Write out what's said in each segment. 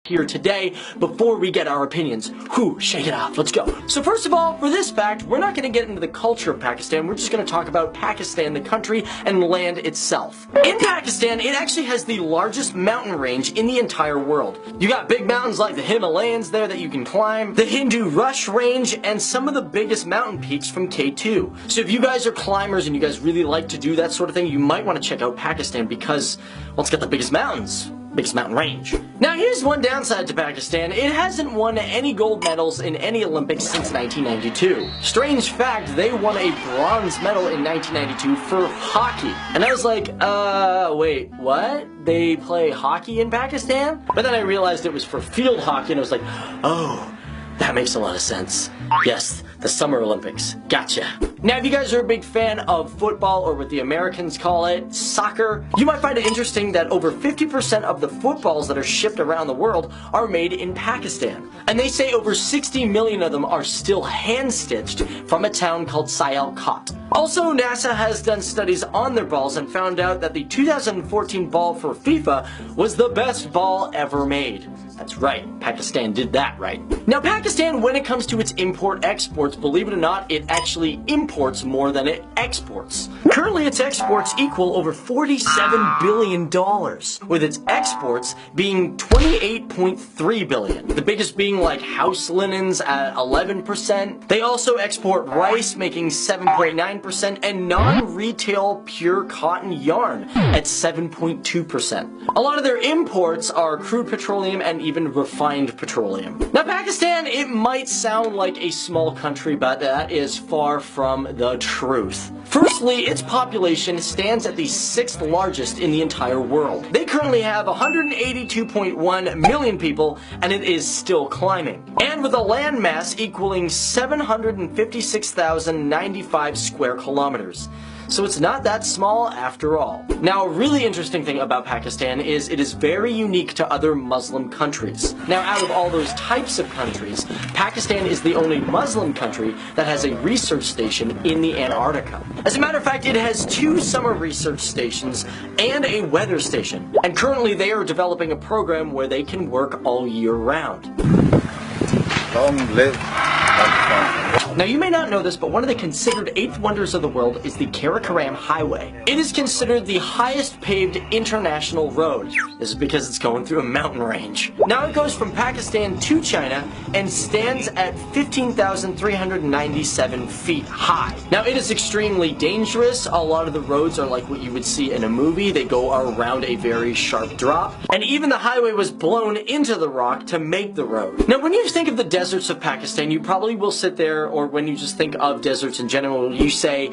here today before we get our opinions. Whew, shake it off, let's go. So first of all, for this fact, we're not going to get into the culture of Pakistan, we're just going to talk about Pakistan, the country, and land itself. In Pakistan, it actually has the largest mountain range in the entire world. You got big mountains like the Himalayas there that you can climb, the Hindu Kush Range, and some of the biggest mountain peaks from K2. So if you guys are climbers and you guys really like to do that sort of thing, you might want to check out Pakistan because, well, it's got the biggest mountains. Biggest mountain range. Now here's one downside to Pakistan. It hasn't won any gold medals in any Olympics since 1992. Strange fact, they won a bronze medal in 1992 for hockey. And I was like, wait, what? They play hockey in Pakistan? But then I realized it was for field hockey and I was like, oh, that makes a lot of sense. Yes, the Summer Olympics. Gotcha. Now, if you guys are a big fan of football, or what the Americans call it, soccer, you might find it interesting that over 50% of the footballs that are shipped around the world are made in Pakistan. And they say over 60 million of them are still hand-stitched from a town called Sialkot. Also, NASA has done studies on their balls and found out that the 2014 ball for FIFA was the best ball ever made. That's right, Pakistan did that right. Now Pakistan, when it comes to its import-exports, believe it or not, it actually imports more than it exports. Currently its exports equal over $47 billion, with its exports being $28.3 billion. The biggest being like house linens at 11%. They also export rice, making 7.9%, and non-retail pure cotton yarn at 7.2%. A lot of their imports are crude petroleum and even refined petroleum. Now Pakistan, it might sound like a small country, but that is far from the truth. Firstly, its population stands at the 6th largest in the entire world. They currently have 182.1 million people, and it is still climbing. And with a land mass equaling 756,095 square kilometers. So it's not that small after all. Now, a really interesting thing about Pakistan is it is very unique to other Muslim countries. Now, out of all those types of countries, Pakistan is the only Muslim country that has a research station in the Antarctica. As a matter of fact, it has 2 summer research stations and a weather station. And currently they are developing a program where they can work all year round. Long live Pakistan. Now you may not know this, but one of the considered 8th wonders of the world is the Karakoram Highway. It is considered the highest paved international road. This is because it's going through a mountain range. Now it goes from Pakistan to China and stands at 15,397 feet high. Now it is extremely dangerous. A lot of the roads are like what you would see in a movie. They go around a very sharp drop. And even the highway was blown into the rock to make the road. Now when you think of the deserts of Pakistan, you probably will sit there, or when you just think of deserts in general, you say,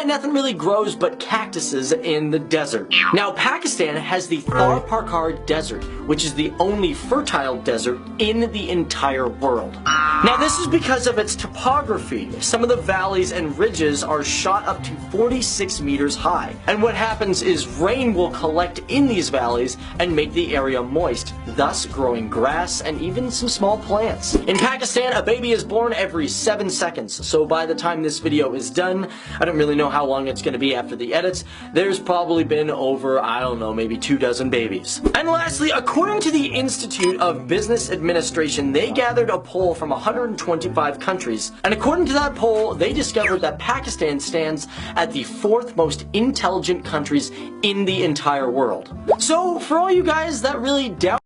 nothing really grows but cactuses in the desert. Now, Pakistan has the Thar Parkar Desert, which is the only fertile desert in the entire world. Now, this is because of its topography. Some of the valleys and ridges are shot up to 46 meters high. And what happens is rain will collect in these valleys and make the area moist, thus growing grass and even some small plants. In Pakistan, a baby is born every 7 seconds, so by the time this video is done, I don't really know how long it's going to be after the edits, there's probably been over, I don't know, maybe 24 babies. And lastly, according to the Institute of Business Administration, they gathered a poll from 125 countries, and according to that poll, they discovered that Pakistan stands at the 4th most intelligent countries in the entire world. So, for all you guys that really doubt